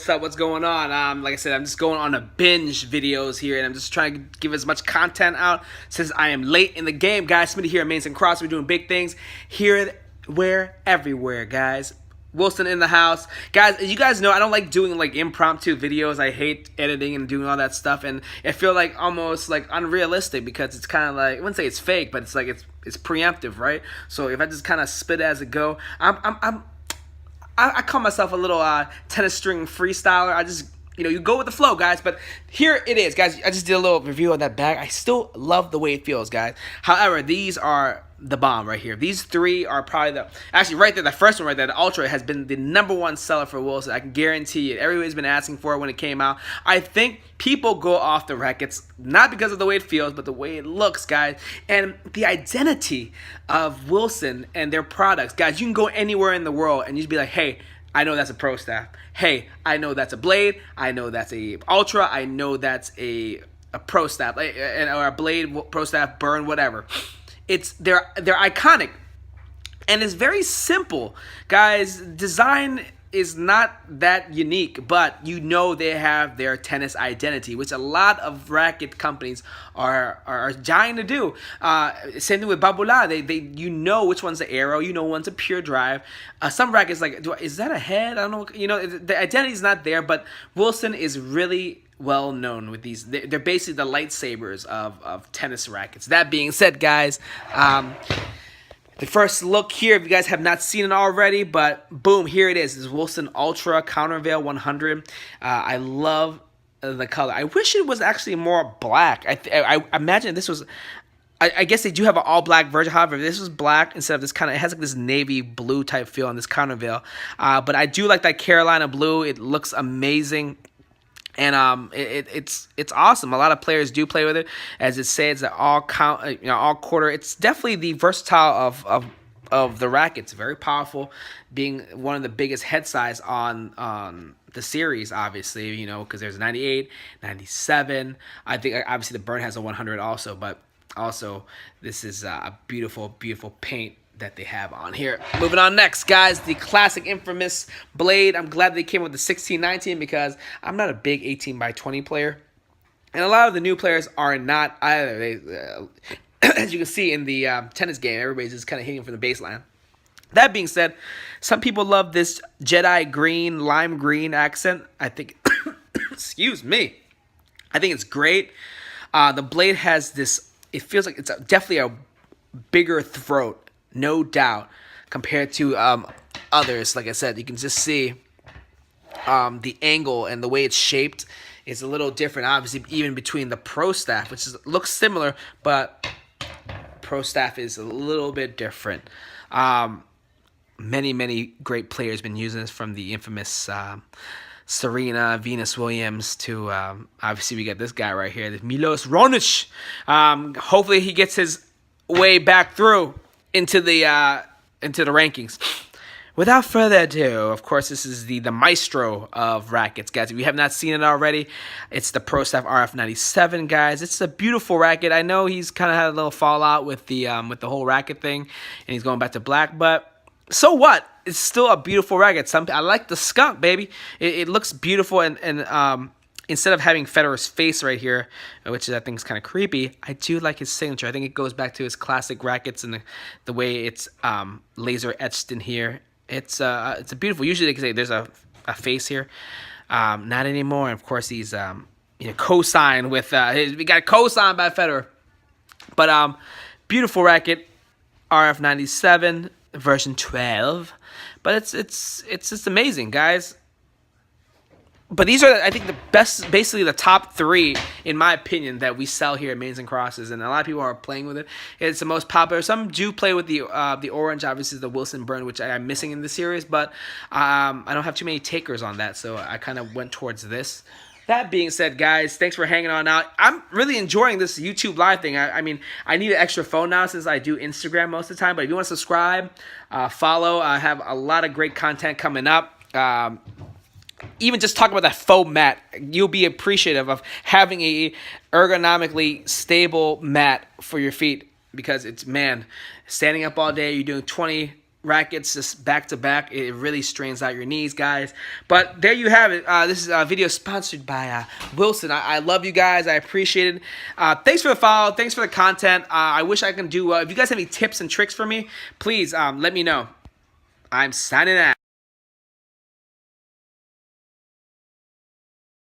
what's up? What's going on? Like I said, I'm just going on a binge videos here, and I'm just trying to give as much content out since I am late in the game, guys. Smitty here at Mains and Cross. We're doing big things here, where, everywhere, guys. Wilson in the house, guys. As you guys know, I don't like doing like impromptu videos. I hate editing and doing all that stuff, and I feel like almost like unrealistic because it's kind of like, I wouldn't say it's fake, but it's like it's preemptive, right? So if I just kind of spit as it go, I call myself a little tennis string freestyler. I just, you go with the flow, guys. But here it is, guys. I just did a little review on that bag. I still love the way it feels, guys. However, these are the bomb right here. These three are probably actually right there, the first one right there, the Ultra, has been the #1 seller for Wilson. I can guarantee it. Everybody's been asking for it when it came out. I think people go off the Racquets, not because of the way it feels, but the way it looks, guys. And the identity of Wilson and their products. Guys, you can go anywhere in the world and you just be like, hey, I know that's a Pro Staff. Hey, I know that's a Blade. I know that's a Ultra. I know that's a Pro Staff, or a Blade, Pro Staff, Burn, whatever. They're iconic, and it's very simple, guys. Design is not that unique, but they have their tennis identity, which a lot of racket companies are trying to do. Same thing with Babula. They which one's the arrow, one's a pure drive. Some rackets is that a head? I don't know. The identity is not there, but Wilson is really well known with these. They're basically the lightsabers of tennis rackets. That being said, guys, the first look here, if you guys have not seen it already, but boom, here it is. This is Wilson Ultra Countervail 100. I love the color. I wish it was actually more black. I imagine this was, I guess they do have an all black version. However, if this was black instead of this kind of, it has like this navy blue type feel on this Countervail. But I do like that Carolina blue. It looks amazing. And it's awesome. A lot of players do play with it, as it says that all quarter. It's definitely the versatile of the racket. It's very powerful, being one of the biggest head size on the series, obviously, because there's 98, 97. I think obviously the Burn has a 100 also, but also this is a beautiful, beautiful paint that they have on here. Moving on next, guys, the classic infamous Blade. I'm glad they came with the 16-19 because I'm not a big 18x20 player, and a lot of the new players are not either. They, as you can see in the tennis game, everybody's just kind of hitting from the baseline. That being said, some people love this Jedi green, lime green accent. I think, excuse me, I think it's great. The Blade has this, it feels like it's definitely a bigger throat, no doubt, compared to others. Like I said, you can just see the angle and the way it's shaped is a little different. Obviously, even between the Pro Staff, which looks similar, but Pro Staff is a little bit different. Many great players been using this, from the infamous Serena, Venus Williams, to obviously we got this guy right here, this Milos Raonic. Hopefully he gets his way back through into the rankings. Without further ado, of course, this is the maestro of rackets, guys. If you have not seen it already, it's the Pro Staff RF97, guys. It's a beautiful racket. I know he's kind of had a little fallout with the whole racket thing, and he's going back to black, but so what? It's still a beautiful racket. I like the skunk, baby. It looks beautiful, and instead of having Federer's face right here, which I think is kind of creepy, I do like his signature. I think it goes back to his classic rackets and the way it's laser etched in here. It's a beautiful. Usually they can say there's a face here, not anymore. And of course he's co-signed with we got co-signed by Federer. But beautiful racket, RF97 version 12. But it's just amazing, guys. But these are, I think, the best, basically the top three, in my opinion, that we sell here at Mains and Crosses, and a lot of people are playing with it. It's the most popular. Some do play with the orange, obviously the Wilson Burn, which I'm missing in the series, but I don't have too many takers on that, so I kind of went towards this. That being said, guys, thanks for hanging on out. I'm really enjoying this YouTube live thing. I mean, I need an extra phone now since I do Instagram most of the time, but if you want to subscribe, follow, I have a lot of great content coming up. Even just talk about that faux mat, you'll be appreciative of having a ergonomically stable mat for your feet, because it's, man, standing up all day, you're doing 20 rackets just back to back, it really strains out your knees, guys. But there you have it. This is a video sponsored by Wilson. I love you guys. I appreciate it. Thanks for the follow. Thanks for the content. I wish I can do. If you guys have any tips and tricks for me, please let me know. I'm signing out.